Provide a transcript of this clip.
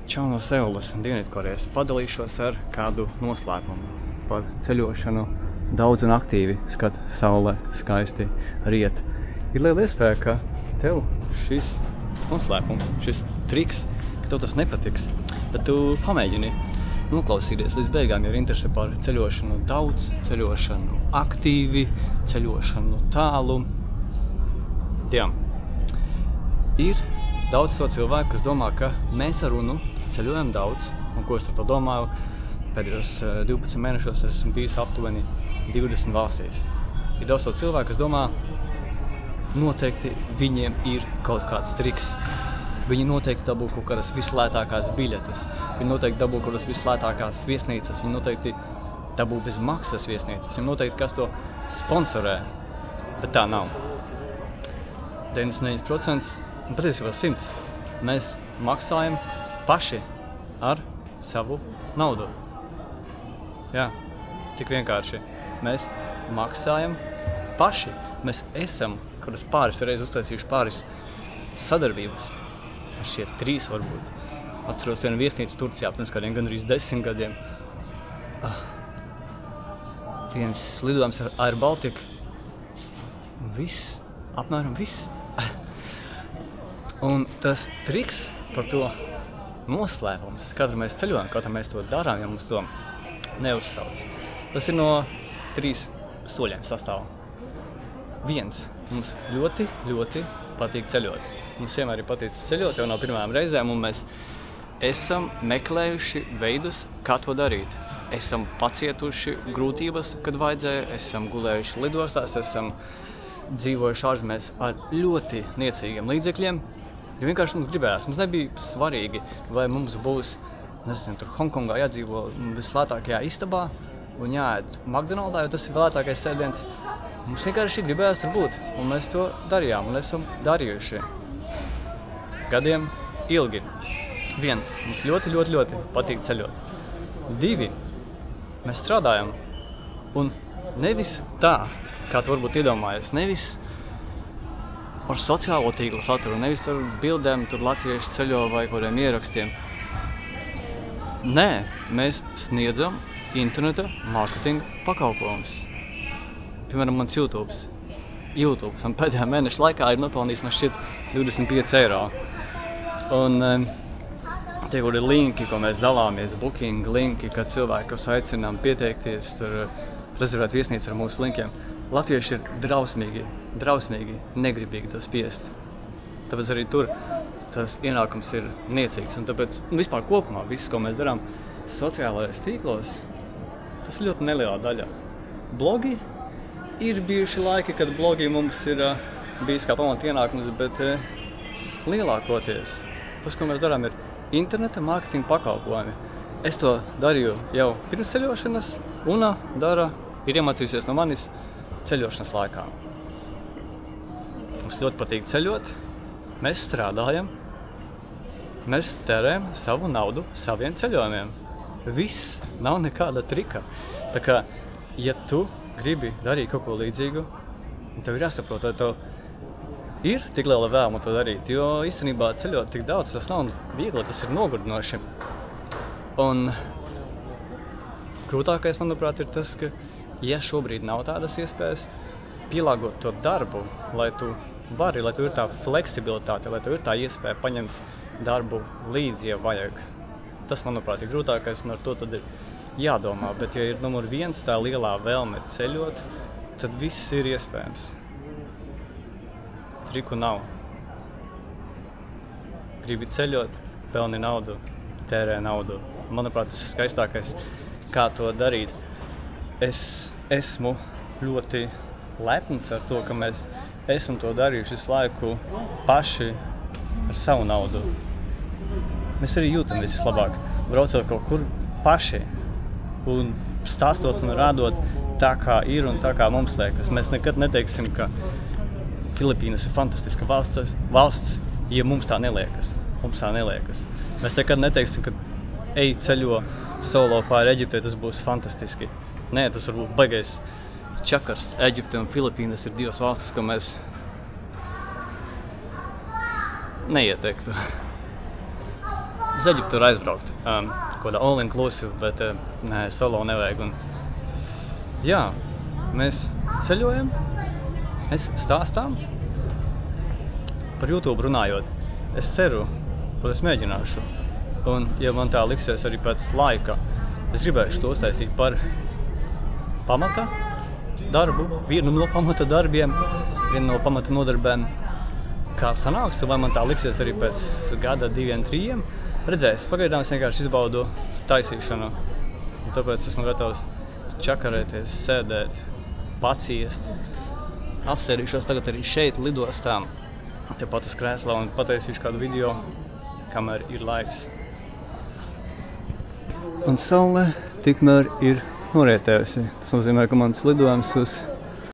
Čau no Seulas, Dienvidkorejas. Padalīšos ar kādu noslēpumu par ceļošanu daudz un aktīvi, kad saule skaisti riet. Ir liela iespēja, ka tev šis noslēpums, šis triks, ka tev tas nepatiks, bet tu pamēģini noklausīties līdz beigām, ja ir interese par ceļošanu daudz, ceļošanu aktīvi, ceļošanu tālu. Jā. Ir daudz to cilvēku, kas domā, ka mēs ar runu ceļojam daudz, un ko es ar to domāju, pēdējos 12 mēnešos esmu bijis aptuveni 20 valstīs. Ir daudz to cilvēku, kas domā, noteikti viņiem ir kaut kāds triks. Viņi noteikti dabū kaut kādas vislētākās biļetes, viņi noteikti dabū kaut kādas vislētākās viesnīcas, viņi noteikti dabū bez maksas viesnīcas, viņi noteikti kas to sponsorē, bet tā nav. 99%, un patiesībā 100%, mēs maksājam paši ar savu naudu. Jā, tik vienkārši. Mēs maksājam paši. Mēs esam pāris reizes uztaisījuši pāris sadarbības. Šie 3 varbūt. Atceros vienu viesnīcu Turcijā pirms kādiem gandrīz 10 gadiem. Viens lidojums ar Air Baltica. Viss, apmēram viss. Un tas triks par to noslēpums, katru mēs ceļojam, katru mēs to darām, ja mums to neuzsauc. Tas ir no 3 soļiem sastāv. 1. Mums ļoti, ļoti patīk ceļot. Mums vienmēr ir paticis ceļot jau no pirmām reizēm, un mēs esam meklējuši veidus, kā to darīt. Esam pacietuši grūtības, kad vajadzēja, esam gulējuši lidostās, esam dzīvojuši ārzemēs ar ļoti niecīgiem līdzekļiem, jo vienkārši mums gribējās. Mums nebija svarīgi, vai mums būs, nezinu, tur Hongkongā jādzīvo vislētākajā istabā un jāēd McDonaldā, jo tas ir vēlētākais sēdiens. Mums vienkārši gribējās tur būt, un mēs to darījām, un esam darījuši gadiem ilgi. 1. Mums ļoti, ļoti, ļoti patīk ceļot. 2. Mēs strādājam, un nevis tā, kā tu varbūt iedomājies, nevis par sociālo tīklu saturu, nevis ar bildēm, tur latvieši ceļo vai kādiem ierakstiem. Nē, mēs sniedzam interneta mārketinga pakalpojumus. Piemēram, mans YouTube, un pēdējā mēneša laikā ir nopelnījis man šķiet 25 eiro. Un tie ir linki, ko mēs dalāmies, booking linki, kad cilvēki, kas aicinām pieteikties, tur rezervēt viesnīcu ar mūsu linkiem. Latvieši ir drausmīgi, negribīgi to spiest. Tāpēc arī tur tas ienākums ir niecīgs. Un tāpēc vispār kopumā viss, ko mēs darām sociālajos tīklos, tas ir ļoti nelielā daļa. Blogi ir bijuši laiki, kad blogi mums ir bijis kā pamata ienākums, bet lielākoties tas, ko mēs darām, ir interneta mārketinga pakalpojumi. Es to darīju jau pirms ceļošanas, un ir iemācījusies no manis ceļošanas laikā. Mums ļoti patīk ceļot, mēs strādājam, mēs tērējam savu naudu saviem ceļojumiem. Viss, nav nekāda trika. Tā kā, ja tu gribi darīt kaut ko līdzīgu, tev ir jāsaprot, vai tev ir tik liela vēlme to darīt, jo īstenībā ceļot tik daudz, tas nav viegli, tas ir nogurdinoši. Un grūtākais, manuprāt, ir tas, ka ja šobrīd nav tādas iespējas pielāgot to darbu, lai tu vari, lai tev ir tā fleksibilitāte, lai tev ir tā iespēja paņemt darbu līdzi, ja vajag. Tas, manuprāt, ir grūtākais, un ar to tad ir jādomā. Bet, ja ir numur 1 tā lielā vēlme ceļot, tad viss ir iespējams. Triku nav. Gribi ceļot, pelni naudu, tērē naudu. Manuprāt, tas ir skaistākais, kā to darīt. Es esmu ļoti lepns ar to, ka mēs esam to darījuši visu laiku paši ar savu naudu. Mēs arī jūtam vislabāk, braucot kaut kur paši un stāstot un rādot tā, kā ir un tā, kā mums liekas. Mēs nekad neteiksim, ka Filipīnas ir fantastiska valsts, ja mums tā neliekas. Mums tā neliekas. Mēs nekad neteiksim, ka ej ceļo solo pāri Eģiptei, tas būs fantastiski. Nē, tas varbūt baigais čakars. Eģipte un Filipīnas ir 2 valstis, ko mēs neieteiktu. uz Eģiptu tur aizbraukt. Kāda all-inclusive, bet nē, solo nevajag. Un, jā, mēs ceļojam, mēs stāstām par YouTube runājot. Es ceru, ka es mēģināšu. Un, ja man tā liksies arī pēc laika, es gribēšu to uztaisīt par pamata darbu, vienu no pamata darbiem, vienu no pamata nodarbēm. Kā sanāks, vai man tā liksies arī pēc gada, 2, 3. Redzēs, pagaidām es vienkārši izbaudu taisīšanu. Un tāpēc esmu gatavs čakarēties, sēdēt, paciest. Apsēdīšos tagad arī šeit lidostā, tepat uz krēslā un pataisīšu kādu video, kamēr ir laiks. Un saule tikmēr ir norietējusi. Tas nozīmē, ka mans lidojums uz